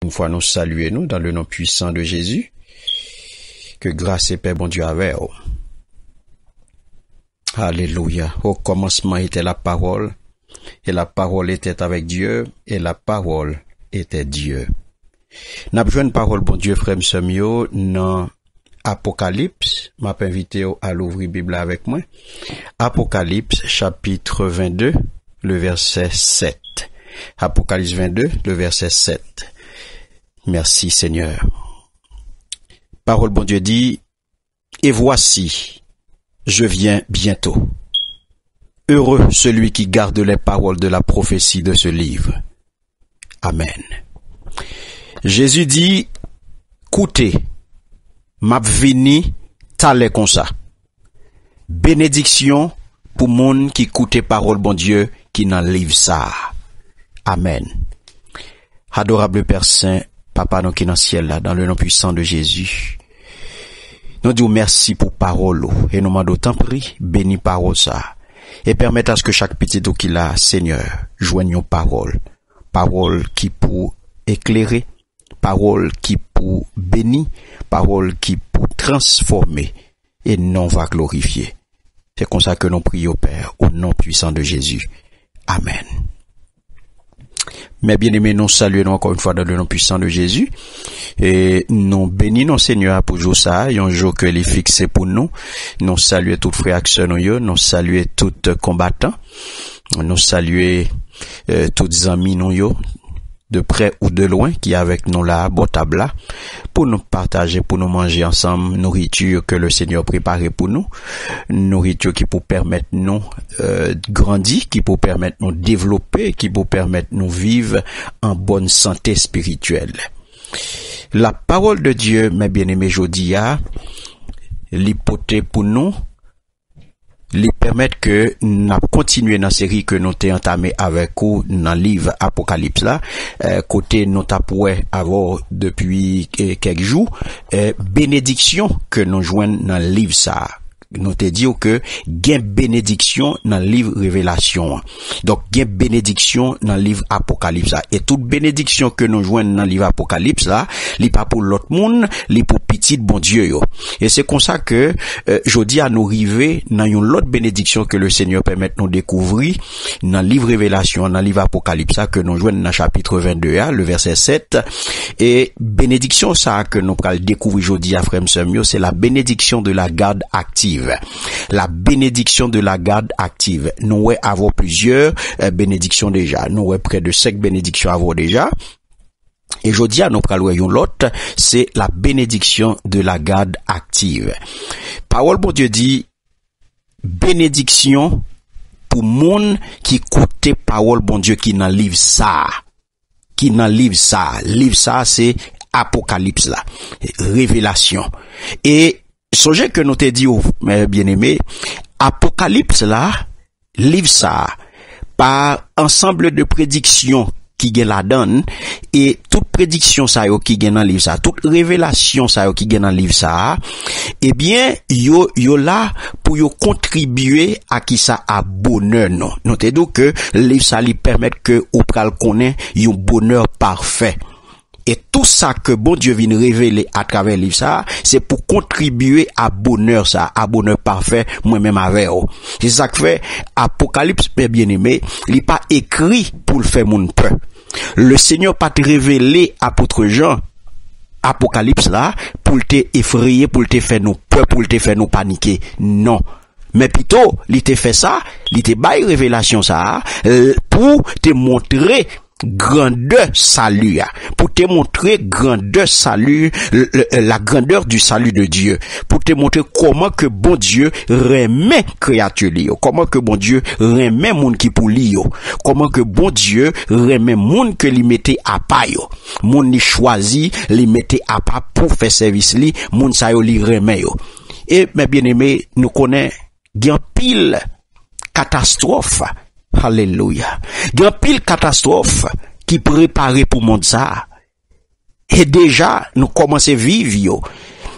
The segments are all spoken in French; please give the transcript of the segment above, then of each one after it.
Une fois nous saluer nous dans le nom puissant de Jésus. Que grâce et paix bon Dieu avec vous. Alléluia. Au commencement était la parole, et la parole était avec Dieu, et la parole était Dieu. N'a besoin de parole bon Dieu frère m'somio dans Apocalypse. M'a invité à l'ouvrir Bible avec moi. Apocalypse chapitre 22, le verset 7. Apocalypse 22, le verset 7. Merci Seigneur. Parole bon Dieu dit, et voici, je viens bientôt. Heureux celui qui garde les paroles de la prophétie de ce livre. Amen. Jésus dit, écoutez, m'a vini talé comme ça. Bénédiction pour monde qui écoute parole bon Dieu qui dans livre ça. Amen. Adorable Père Saint, Papa nous qui dans le ciel là, dans le nom puissant de Jésus. Nous disons merci pour parole et nous demandons tant pris, bénis parole ça. Et permettre à ce que chaque petit tout qu'il a, Seigneur, joigne parole. Parole qui pour éclairer, parole qui pour bénir, parole qui pour transformer et non va glorifier. C'est comme ça que nous prions Père, au nom puissant de Jésus. Amen. Mais bien aimés, nous saluons encore une fois dans le nom puissant de Jésus. Et nous bénissons Seigneur pour jour ça, un jour que les fixé pour nous. Nous saluons toutes frères et sœurs, nous saluons toutes combattants. Nous saluons toutes amis nous de près ou de loin qui avec nous là, bon table là, pour nous partager, pour nous manger ensemble nourriture que le Seigneur préparé pour nous, nourriture qui peut permettre nous grandir, qui peut permettre nous développer, qui peut permettre nous vivre en bonne santé spirituelle. La parole de Dieu, mes bien-aimés, jodia, l'hypothèse pour nous, lui permettre que nous continuer dans la série que nous avons entamé avec vous dans le livre Apocalypse là, côté nous avons avoir depuis quelques jours, bénédiction que nous joignons dans le livre ça. Nous te dit que gain bénédiction dans le livre Révélation. Donc gain bénédiction dans le livre Apocalypse là. Et toute bénédiction que nous joignons dans le livre Apocalypse là, li pas pour l'autre monde, li pour petit bon Dieu yo. Et c'est comme ça que jodi à nous arriver dans une autre bénédiction que le Seigneur permet nous découvrir dans le livre Révélation, dans le livre Apocalypse là, que nous joignons dans chapitre 22 le verset 7. Et bénédiction ça que nous pral découvrir jodi à frère m'somio, c'est la bénédiction de la garde active. La bénédiction de la garde active. Nous avons plusieurs bénédictions déjà. Nous avons près de 5 bénédictions avons déjà. Et aujourd'hui, nous parlons l'autre, c'est la bénédiction de la garde active. Parole bon Dieu dit, bénédiction pour monde qui écoute parole bon Dieu qui dans livre ça. Qui dans livre ça. Livre ça, c'est Apocalypse là. Révélation. Et songez que nous te dit, mes bien-aimés, Apocalypse là, livre ça, par ensemble de prédictions qui gagne la donne, et toute prédiction ça yo qui gagne dans livre ça, toute révélation ça yo qui gagne dans livre ça, eh bien, yo là, pour yo contribuer à qui ça a bonheur, non. Nous te dit que livre ça lui permet que ou pral connaît un bonheur parfait. Et tout ça que bon Dieu vient révéler à travers le livre ça, c'est pour contribuer à bonheur ça, à bonheur parfait, moi-même avec vous. C'est ça que fait Apocalypse, bien aimé, il n'est pas écrit pour le faire mon peur. Le Seigneur pas te révéler apôtre Jean, Apocalypse là, pour te effrayer, pour te faire nous peur, pour te faire nous paniquer. Non. Mais plutôt, il te fait ça, il te baille révélation ça, pour te montrer grandeur salut, pour te montrer grandeur salut, la grandeur du salut de Dieu, pour te montrer comment que bon Dieu remet créature li, comment que bon Dieu remet monde qui pour li, comment que bon Dieu remet monde que li mette à pa yo, monde li choisi li mette à pa pour faire service li, monde sa yo li remet yo. Et mes bien-aimés, nous connaît gen pile catastrophe. Alléluia. Il y a pile catastrophe qui préparé pour monde ça. Et déjà, nous commençons à vivre, yo.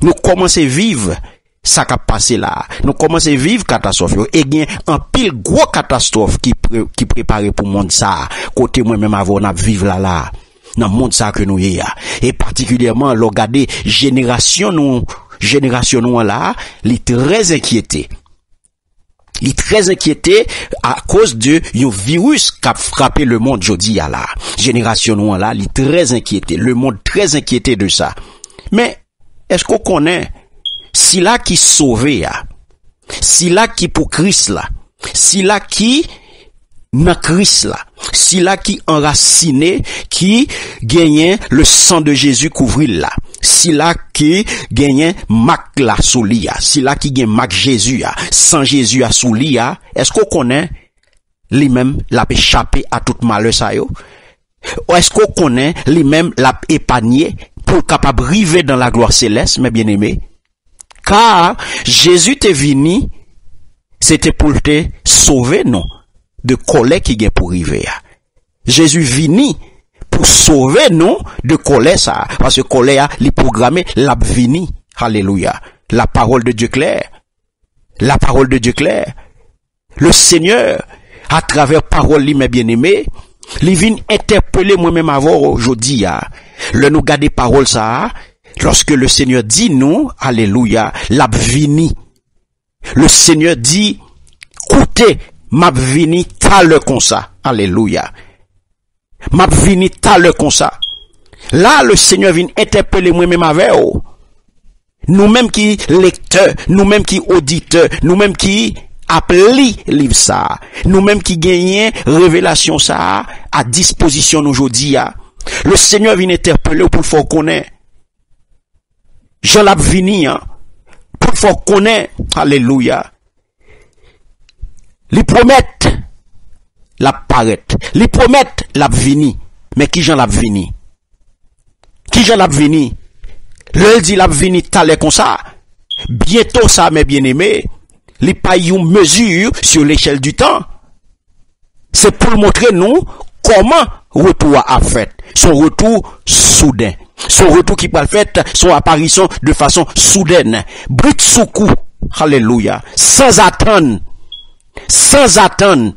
Nous commençons à vivre ça qui a passé là. Nous commençons à vivre catastrophe, yo. Et il y a un pile gros catastrophe qui préparé pour monde ça. Côté moi-même avant, on a vivre là. dans le monde ça que nous y a. Et particulièrement, regardez, génération nous là, les très inquiétés. Il est très inquiété à cause de un virus qui a frappé le monde aujourd'hui là. Génération noire là, il est très inquiété. Le monde très inquiété de ça. Mais, est-ce qu'on connaît si là qui sauvé là, si là qui pour Christ là, si là qui dans Christ là, si là qui enraciné, qui gagne le sang de Jésus couvrir là, si là qui gagne Mac la sous li, si là qui gagne Mac Jésus sans Jésus à sous li, est-ce qu'on connaît lui-même l'a échappé à tout malheur ça yo? Ou est-ce qu'on connaît lui-même l'a épargné pour capable arriver dans la gloire céleste, mes bien-aimés? Car Jésus t'est venu, c'était pour te sauver, non? De colère qui est pour arriver. Jésus vini pour sauver nous de colère ça. Parce que colère, les programmé, l'a vini. Alléluia. La parole de Dieu claire. La parole de Dieu claire. Le Seigneur, à travers parole, mes bien-aimés, il vient interpeller moi-même avant aujourd'hui. Le nous garder parole ça. Lorsque le Seigneur dit nous, alléluia, l'a vini. Le Seigneur dit, écoutez, m'a vini tal comme ça. Alléluia. M'a vini tal comme ça. Là, le Seigneur vient interpeller moi-même avec vous. Nous-mêmes qui lecteurs, nous-mêmes qui auditeurs, nous-mêmes qui appelons livre ça, nous-mêmes qui gagnons révélation ça à disposition aujourd'hui. Le Seigneur vient interpeller pour le faire connaître. Jean l'a vini, pour le faire connaître. Alléluia. Li promettent la paraître. Li promettent la vini. Mais qui j'en l'a vini? Qui j'en l'a vini? Le dit la vini talé comme ça. Bientôt ça, mes bien-aimés, li pa yon mesure sur l'échelle du temps. C'est pour montrer nous comment retour a fait. Son retour soudain. Son retour qui peut le faire, son apparition de façon soudaine. Brut sous coup. Alléluia. Sans attendre. Sans attendre,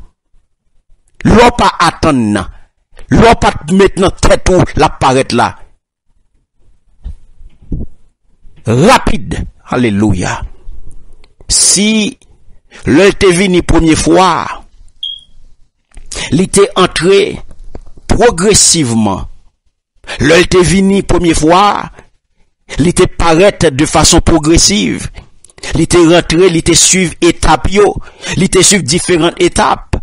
l'on pas attendre, l'on pas maintenant tête où la paraître là. Rapide, alléluia. Si l'on était venu première fois, il était entré progressivement. L'on était venu première fois, il était paraître de façon progressive. Il était rentré, il était suivre étape yo, il était suivre différentes étapes.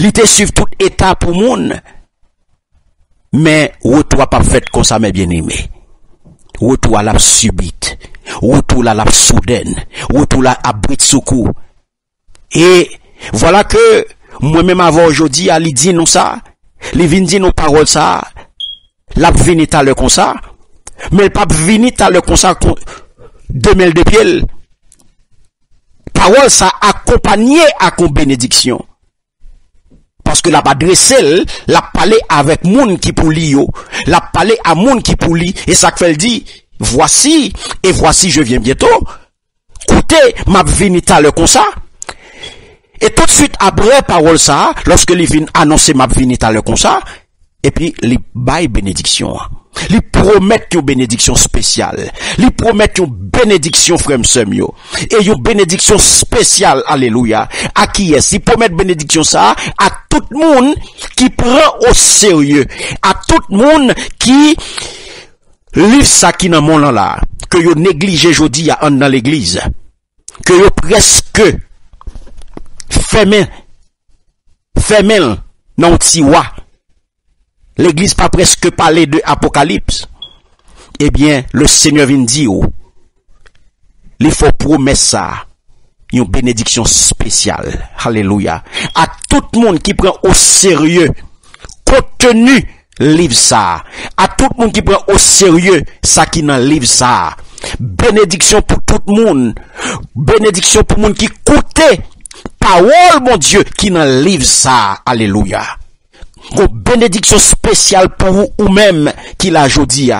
Il était suivre toute étape pour monde. Mais retour pas fait comme ça, mes bien-aimés. Retour à la subite, retour à la soudaine, retour à abrit secours. Et voilà que moi-même avant aujourd'hui, il dit nous ça, il vient dire nos paroles ça, la vini ta le comme ça, mais le pape vini ta le comme ça. 2000 de pied. Parole ça accompagné à une bénédiction. Parce que la pas dressé, la parlé avec moun qui pour li yo, la parlé à moun qui pour li, et ça fait dit, voici, et voici je viens bientôt. Écoutez, m'a vini ta le comme ça. Et tout de suite après parole ça, lorsque les vient annoncer m'a vini ta le comme ça, et puis les bail bénédiction. Li promettent une bénédiction spéciale. Li promettent une bénédiction frère yo. Et une bénédiction spéciale, alléluia. À qui est-ce? Li promettent bénédiction ça à tout le monde qui prend au sérieux. À tout le monde qui livre ça qui dans mon là. Que yo néglige aujourd'hui dans l'église. Que yo presque fermé dans tiwa. L'église pas presque parler de Apocalypse. Eh bien, le Seigneur vient dire, il faut promettre ça, une bénédiction spéciale. Alléluia. À tout le monde qui prend au sérieux, contenu, livre ça. À tout le monde qui prend au sérieux, ça qui dans livre ça. Bénédiction pour tout le monde. Bénédiction pour le monde qui écoute parole, mon Dieu, qui dans livre ça. Alléluia. Une bénédiction spéciale pour vous ou même qui l'a jodi.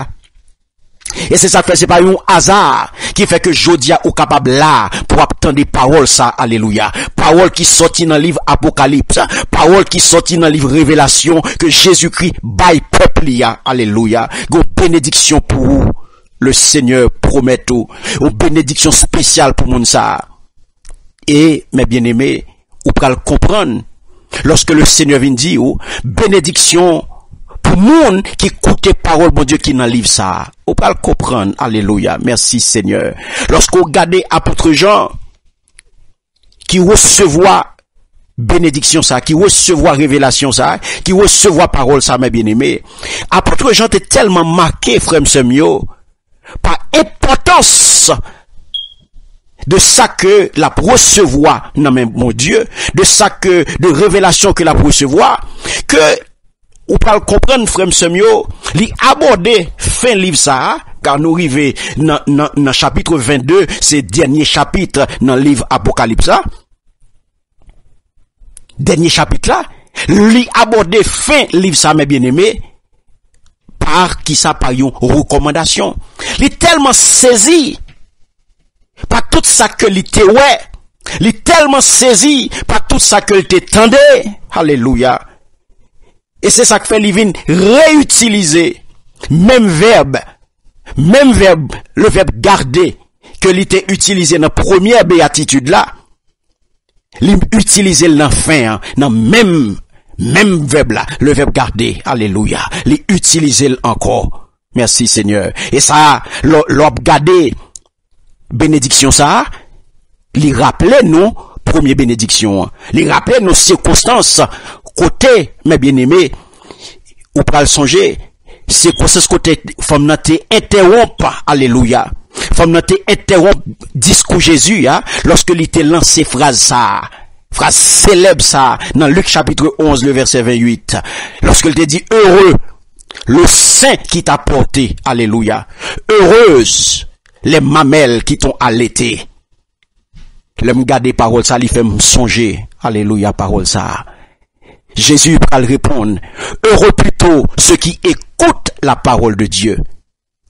Et c'est ça que fait, c'est pas un hasard qui fait que Jodia ou capable là pour attendre des paroles ça, alléluia. Paroles qui sortent dans le livre Apocalypse, paroles qui sortent dans le livre Révélation que Jésus-Christ baille peuple ya, alléluia. Une bénédiction pour vous, le Seigneur promet tout, une bénédiction spéciale pour moun ça. Et mes bien-aimés, vous pouvez le comprendre lorsque le Seigneur vient dire bénédiction pour monde qui écoute parole bon Dieu qui dans le livre ça. Vous pouvez le comprendre. Alléluia. Merci Seigneur. Lorsque vous regardez apôtre Jean qui recevoir bénédiction ça, qui recevoir révélation ça, qui recevoir parole ça, mes bien-aimés. Apôtre Jean était tellement marqué, frère Semio, par importance de ça que la recevoir, non mais mon Dieu, de ça que, de révélation que la recevoir, que, ou pas le comprendre, frère Semio, li aborder fin livre ça, car nous arrivons dans chapitre 22, c'est dernier chapitre dans le livre Apocalypse, dernier chapitre là, li aborder fin livre ça, mes bien-aimés, par qui ça, par une recommandation. Li tellement saisi, par tout ça que l'été ouais, il tellement saisi par tout ça que l'été tendait. Alléluia. Et c'est ça que fait Livine réutiliser même verbe, le verbe garder que l'été utilisé dans la première béatitude là. L'utiliser dans fin, dans même verbe là, le verbe garder. Alléluia. L'utiliser encore. Merci Seigneur. Et ça, l'op garder bénédiction ça, li rappelait nous première bénédiction, li rappelait nos circonstances côté mes bien-aimés ou pas le songer, circonstances côté femme n'a été interrompre, alléluia, femme n'a été interrompre discours Jésus lorsque il était lancé phrase célèbre ça dans Luc chapitre 11 le verset 28, lorsqu'il te dit heureux le saint qui t'a porté, alléluia, heureuse les mamelles qui t'ont allaité. Le m'garder parole ça, li fait me songer. Alléluia, parole ça. Jésus va le répondre. Heureux plutôt ceux qui écoutent la parole de Dieu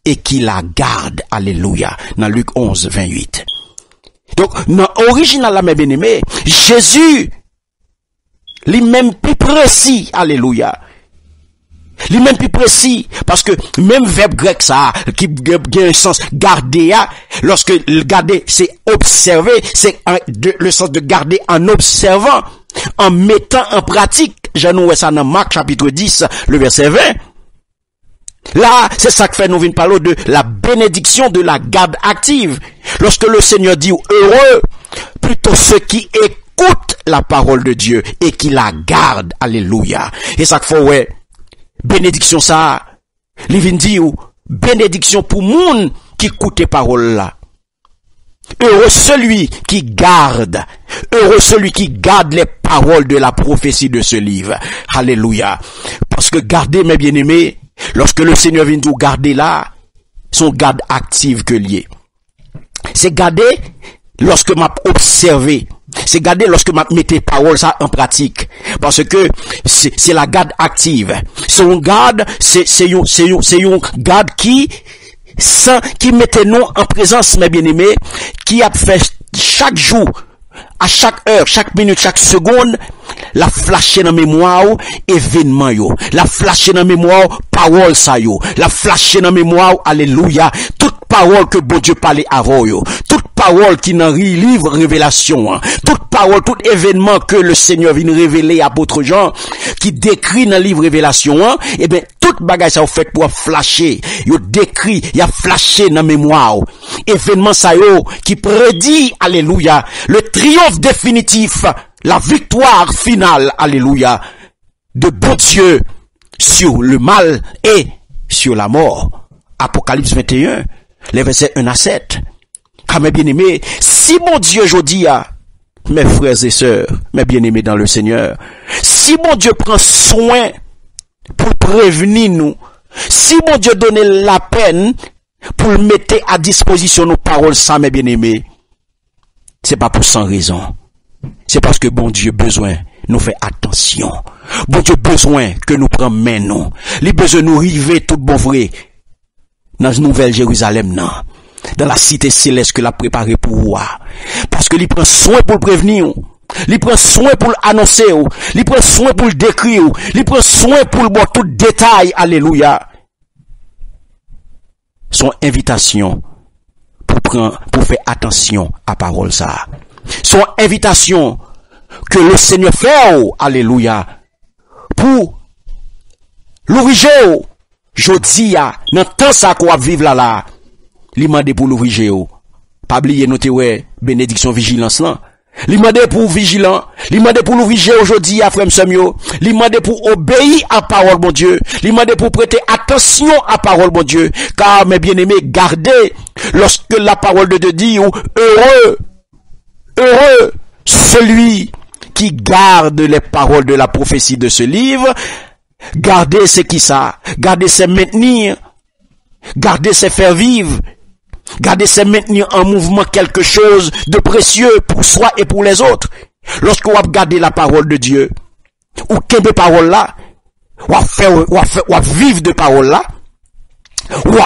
et qui la gardent. Alléluia. Dans Luc 11, 28. Donc, dans l'original là, mes bien-aimés, Jésus, lui-même plus précis. Alléluia. Lui-même plus précis, parce que même verbe grec ça, qui a un sens garder, lorsque le garder c'est observer, c'est le sens de garder en observant, en mettant en pratique. J'ai noué ça dans Marc chapitre 10, le verset 20. Là, c'est ça que fait nous venir parler de la bénédiction de la garde active. Lorsque le Seigneur dit heureux, plutôt ceux qui écoutent la parole de Dieu et qui la gardent. Alléluia. Et ça que faut, ouais. Bénédiction ça, li vin di ou, bénédiction pour moun qui écoute parole là. Heureux celui qui garde les paroles de la prophétie de ce livre. Alléluia. Parce que garder mes bien-aimés, lorsque le Seigneur vient nous garder là, son garde active que lié. C'est garder lorsque m'a observé. C'est garder lorsque m'a mette parole ça en pratique. Parce que c'est la garde active. C'est un garde, c'est un garde qui mette nous en présence, mes bien-aimés, qui a fait chaque jour, à chaque heure, chaque minute, chaque seconde, la flasher dans mémoire, événement yo. La flasher dans mémoire, parole ça yo. La flasher dans mémoire, alléluia. Toute parole que bon Dieu parlait avant yo. Toute parole qui dans livre révélation, toute parole, tout événement que le Seigneur vient révéler à apôtre Jean, qui décrit dans le livre révélation, et bien, toute bagage ça fait pour flasher, yo décrit, y a flashé dans mémoire. Événement ça yo, qui prédit, alléluia, le triomphe définitif, la victoire finale, alléluia, de bon Dieu sur le mal et sur la mort. Apocalypse 21, les versets 1 à 7. Car mes bien-aimés, si mon Dieu aujourd'hui mes frères et sœurs, mes bien-aimés dans le Seigneur, si mon Dieu prend soin pour prévenir nous, si mon Dieu donne la peine pour mettre à disposition nos paroles, ça mes bien-aimés, c'est pas pour sans raison. C'est parce que bon Dieu besoin nous fait attention. Bon Dieu besoin que nous prenions main nous. Il besoin nous river tout bon vrai. dans la nouvelle Jérusalem, non. Dans la cité céleste que l'a préparé pour vous. Parce que il prend soin pour le prévenir. Il prend soin pour l'annoncer. Il prend soin pour le décrire. Il prend soin pour le voir tout détail. Alléluia. Son invitation pour faire attention à parole ça. Son invitation que le Seigneur fait. Alléluia. Pour l'ouvrir. Je dis, dans temps ça qu'on va vivre là. Li mande pour l'ouvrir. Pas oublier noter ouais, bénédiction vigilance là. Li mande pour vigilant, li mande pour l'ouvrir aujourd'hui à frère Samuel. Li mande pour obéir à parole bon Dieu. Li mande pour prêter attention à parole bon Dieu. Car mes bien-aimés, gardez lorsque la parole de Dieu dit heureux celui qui garde les paroles de la prophétie de ce livre. Gardez ce qui ça, gardez c'est maintenir, gardez c'est faire vivre. Gardez, c'est maintenir en mouvement quelque chose de précieux pour soi et pour les autres. Lorsque vous regardez la parole de Dieu, ou qu'est parole là, ou vivre de parole là,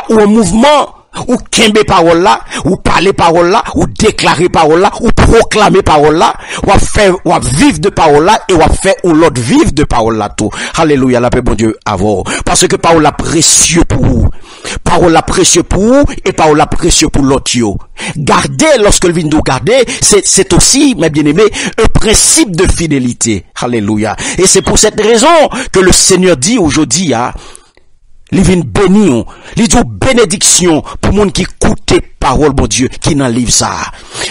ou un mouvement, ou qu'est parole là, ou parler parole là, ou déclarer parole là, ou proclamer parole là, ou vivre de parole là, et ou faire ou l'autre vivre de parole là tout. Alléluia, la paix bon Dieu avant. Parce que parole là précieux pour vous. Parole la précieux pour vous et parole la précieux pour l'autre. Gardez, lorsque le vin nous garder, c'est aussi, mes bien-aimés, un principe de fidélité. Alléluia. Et c'est pour cette raison que le Seigneur dit aujourd'hui, il vient bénir, il dit bénédiction pour monde qui écoute parole, bon Dieu, qui n'en livre ça.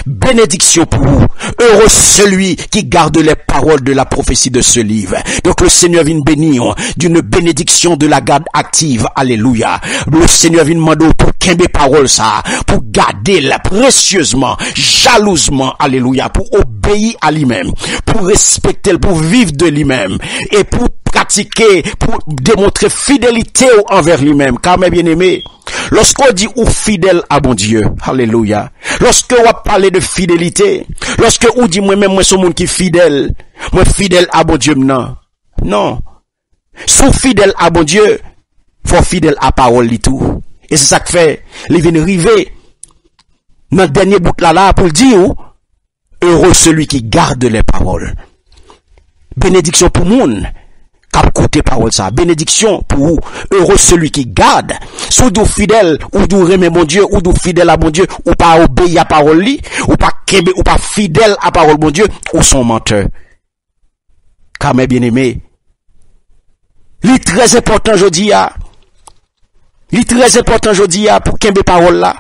Bénédiction pour vous. Heureux celui qui garde les paroles de la prophétie de ce livre. Donc le Seigneur vient bénir d'une bénédiction de la garde active. Alléluia. Le Seigneur vient demander pour qu'aimer parole ça, pour garder la précieusement, jalousement. Alléluia. Pour obéir à lui-même, pour respecter, pour vivre de lui-même et pour pratiquer, pour démontrer fidélité envers lui-même. Car mes bien-aimés, lorsqu'on dit ou fidèle à bon Dieu, alléluia. Lorsque on parle de fidélité, lorsque on dit moi-même, moi, suis monde qui fidèle, moi fidèle à bon Dieu, non. Sous fidèle à bon Dieu, faut fidèle à parole, li tout. Et c'est ça que fait, il vient arriver, dans le dernier bout là, pour dire, heureux celui qui garde les paroles. Bénédiction pour monde. Cap côté parole ça, bénédiction pour vous, heureux celui qui garde, soit du fidèle, ou du remet mon Dieu, ou du fidèle à mon Dieu, ou pas obéir à parole li, ou pas kebe, ou pas fidèle à parole mon Dieu, ou son menteur. Car mes bien-aimés, li très important aujourd'hui pour kebe parole là.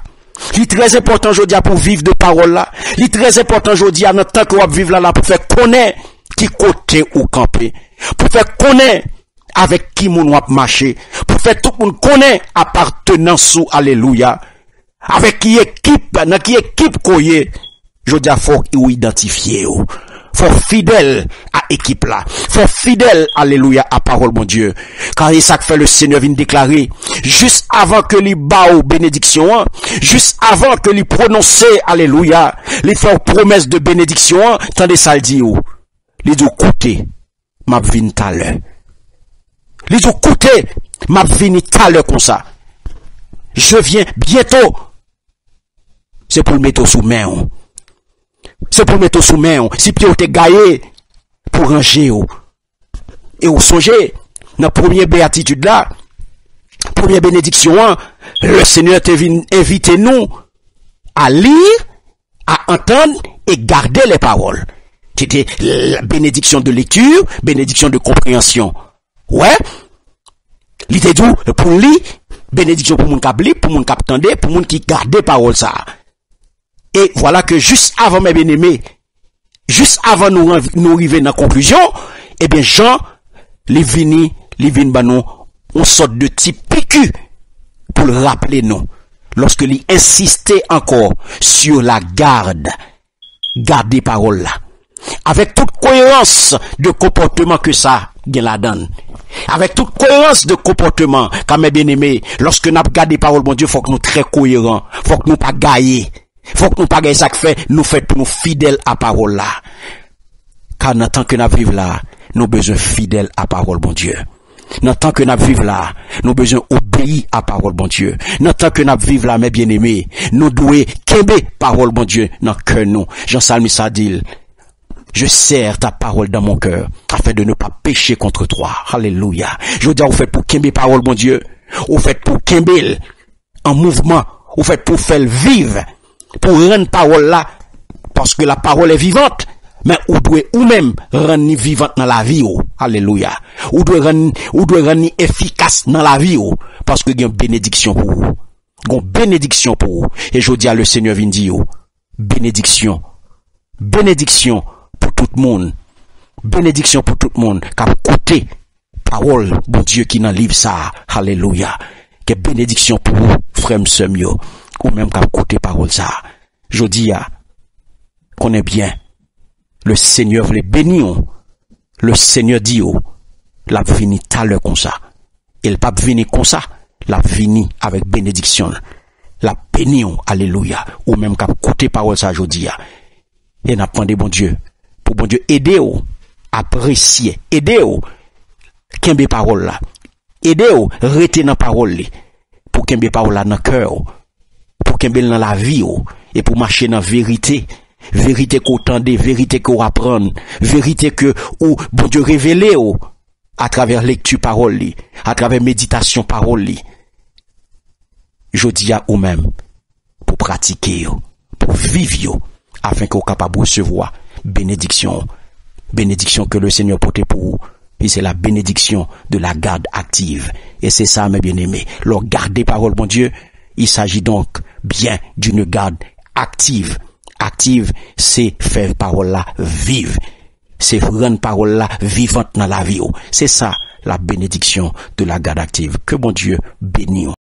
Li très important aujourd'hui pour vivre de parole là. Li très important aujourd'hui dans tant que vous vivre là pour faire connaître qui côté ou camper, pour faire connaître avec qui moun wap marcher, pour faire tout moun connaître appartenance sous alléluia, avec qui équipe, dans qui équipe koye, je dis faut ou identifier ou. Faut fidèle à équipe là. Faut fidèle, alléluia, à parole, mon Dieu. Car c'est ça que fait le Seigneur vient déclarer, juste avant que lui bao bénédiction, juste avant que lui prononcer, alléluia, les faire promesse de bénédiction, tendez ça le dit ou. Les deux côtés, m'a vini tout à l'heure. Les deux côtés, m'a vini tout à l'heure comme ça. Je viens bientôt. C'est pour le mettre sous main. C'est pour le mettre sous main. Si Pierre te gaillé pour ranger. Et vous songez, dans la première béatitude là, première bénédiction, le Seigneur te vient inviter nous à lire, à entendre et garder les paroles. C'était la bénédiction de lecture, bénédiction de compréhension. Ouais. L'idée d'où, pour lui, bénédiction pour mon cap lire, pour mon cap tendre, pour mon qui garde parole ça. Et voilà que juste avant mes bien-aimés, juste avant nous arriver dans la conclusion, eh bien, Jean, les vini banon, on sort de type PQ pour le rappeler nous. Lorsque il insistait encore sur la garder parole là. Avec toute cohérence de comportement que ça la donne. Avec toute cohérence de comportement, quand mes bien-aimés, lorsque nous gardons parole, mon Dieu, faut que nous très cohérents, faut que nous pas gailler, faut que nous pas gailler ça que fait, nous fait pour nous fidèles à parole là. Car en tant que nous vivons là, nous besoin fidèles à parole, mon Dieu. Dans tant que nous vivons là, nous besoin obéir à parole bon Dieu. Dans tant que nous vivons là, mes bien-aimés, nous devons kembe parole bon Dieu dans cœur nous. Jean Salmiste a dit, je serre ta parole dans mon cœur, afin de ne pas pécher contre toi. Alléluia. Je veux dire, vous faites pour kembe parole bon Dieu. Vous faites pour kembe en mouvement. Vous faites pour faire vivre. Pour rendre parole là, parce que la parole est vivante. Mais ou doit ou même rendre vivante dans la vie. Alléluia. Ou doit rendre efficace dans la vie. Parce que il y a une bénédiction pour vous. Il y a une bénédiction pour vous. Et je dis à le Seigneur vient dire, bénédiction. Bénédiction pour tout le monde. Bénédiction pour tout le monde. Qu'a côté parole, bon Dieu qui dans le livre ça. Alléluia. Que bénédiction pour vous, frère Semio. Ou même qu'a côté parole ça. Je dis à, qu'on est bien. Le Seigneur les bénit. Le Seigneur dit, la vini tout à l'heure comme ça. Il pas venir comme ça. La vini avec bénédiction. La béni, alléluia. Ou même qu'à côté parole ça, je dis. Et n'a pas de bon Dieu. Pour bon Dieu, aidez-vous. Apprécier. Aidez-vous. Kembe parole là. Aidez-vous. Restez dans parole là. Pour kembe parole là dans cœur. Pour kembe dans la vie. Et pour marcher dans vérité. Vérité qu'on tendait, vérité qu'on apprend, vérité que ou bon Dieu révélé à travers lecture parole li, à travers méditation parole li. Je dis à vous même pour pratiquer pour vivre afin qu'on capable de recevoir bénédiction que le Seigneur porte pour vous. Et c'est la bénédiction de la garde active. Et c'est ça mes bien-aimés. Leur garder parole bon Dieu, il s'agit donc bien d'une garde active. Active, c'est faire parole là vive. C'est rendre parole là vivante dans la vie. C'est ça, la bénédiction de la garde active. Que bon Dieu bénisse.